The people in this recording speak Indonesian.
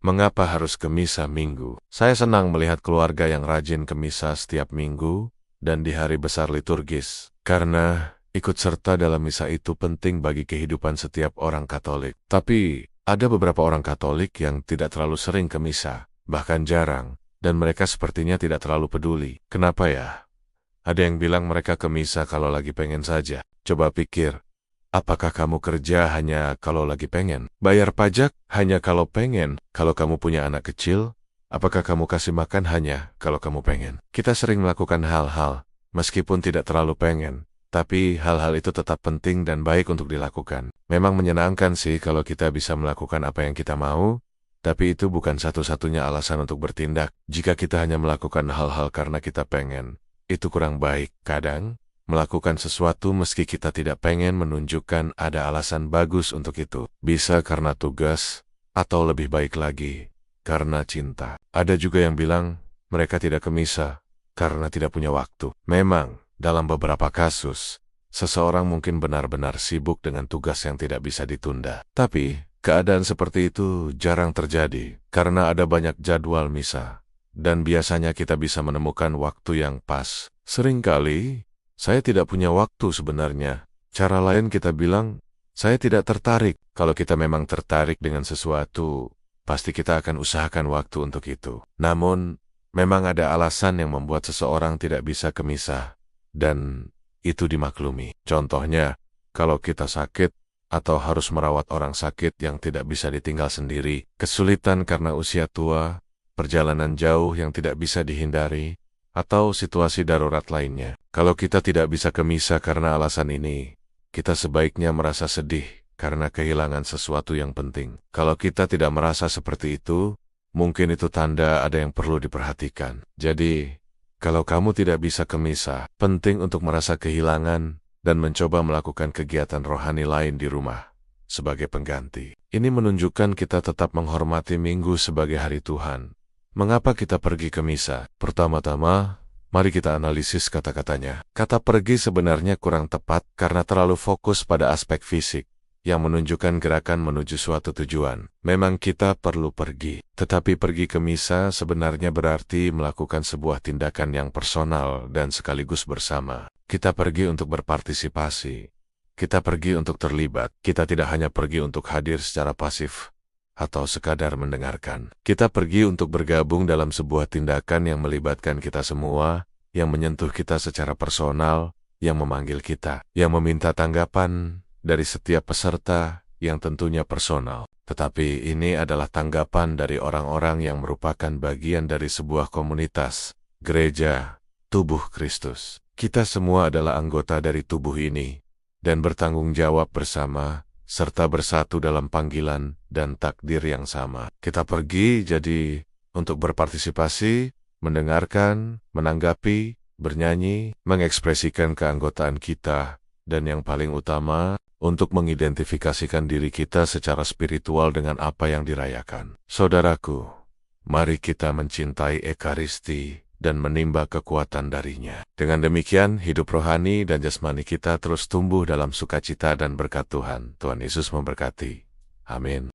Mengapa harus ke misa Minggu? Saya senang melihat keluarga yang rajin ke misa setiap minggu dan di hari besar liturgis. Karena ikut serta dalam misa itu penting bagi kehidupan setiap orang Katolik. Tapi ada beberapa orang Katolik yang tidak terlalu sering ke misa, bahkan jarang, dan mereka sepertinya tidak terlalu peduli. Kenapa ya? Ada yang bilang mereka ke misa kalau lagi pengen saja. Coba pikir. Apakah kamu kerja hanya kalau lagi pengen? Bayar pajak hanya kalau pengen? Kalau kamu punya anak kecil, apakah kamu kasih makan hanya kalau kamu pengen? Kita sering melakukan hal-hal, meskipun tidak terlalu pengen, tapi hal-hal itu tetap penting dan baik untuk dilakukan. Memang menyenangkan sih kalau kita bisa melakukan apa yang kita mau, tapi itu bukan satu-satunya alasan untuk bertindak. Jika kita hanya melakukan hal-hal karena kita pengen, itu kurang baik. Kadang, melakukan sesuatu meski kita tidak pengen menunjukkan ada alasan bagus untuk itu. Bisa karena tugas, atau lebih baik lagi, karena cinta. Ada juga yang bilang, mereka tidak ke misa, karena tidak punya waktu. Memang, dalam beberapa kasus, seseorang mungkin benar-benar sibuk dengan tugas yang tidak bisa ditunda. Tapi, keadaan seperti itu jarang terjadi, karena ada banyak jadwal misa. Dan biasanya kita bisa menemukan waktu yang pas. Seringkali, saya tidak punya waktu sebenarnya. Cara lain kita bilang, saya tidak tertarik. Kalau kita memang tertarik dengan sesuatu, pasti kita akan usahakan waktu untuk itu. Namun, memang ada alasan yang membuat seseorang tidak bisa ke misa, dan itu dimaklumi. Contohnya, kalau kita sakit, atau harus merawat orang sakit yang tidak bisa ditinggal sendiri, kesulitan karena usia tua, perjalanan jauh yang tidak bisa dihindari, atau situasi darurat lainnya. Kalau kita tidak bisa ke misa karena alasan ini, kita sebaiknya merasa sedih karena kehilangan sesuatu yang penting. Kalau kita tidak merasa seperti itu, mungkin itu tanda ada yang perlu diperhatikan. Jadi, kalau kamu tidak bisa ke misa, penting untuk merasa kehilangan dan mencoba melakukan kegiatan rohani lain di rumah sebagai pengganti. Ini menunjukkan kita tetap menghormati Minggu sebagai hari Tuhan. Mengapa kita pergi ke misa? Pertama-tama, mari kita analisis kata-katanya. Kata pergi sebenarnya kurang tepat karena terlalu fokus pada aspek fisik, yang menunjukkan gerakan menuju suatu tujuan. Memang kita perlu pergi, tetapi pergi ke misa sebenarnya berarti melakukan sebuah tindakan yang personal dan sekaligus bersama. Kita pergi untuk berpartisipasi. Kita pergi untuk terlibat. Kita tidak hanya pergi untuk hadir secara pasif, atau sekadar mendengarkan. Kita pergi untuk bergabung dalam sebuah tindakan yang melibatkan kita semua, yang menyentuh kita secara personal, yang memanggil kita, yang meminta tanggapan dari setiap peserta yang tentunya personal. Tetapi ini adalah tanggapan dari orang-orang yang merupakan bagian dari sebuah komunitas, gereja, tubuh Kristus. Kita semua adalah anggota dari tubuh ini, dan bertanggung jawab bersama, serta bersatu dalam panggilan dan takdir yang sama. Kita pergi jadi untuk berpartisipasi, mendengarkan, menanggapi, bernyanyi, mengekspresikan keanggotaan kita, dan yang paling utama, untuk mengidentifikasikan diri kita secara spiritual dengan apa yang dirayakan. Saudaraku, mari kita mencintai Ekaristi dan menimba kekuatan darinya. Dengan demikian, hidup rohani dan jasmani kita terus tumbuh dalam sukacita dan berkat Tuhan. Tuhan Yesus memberkati. Amin.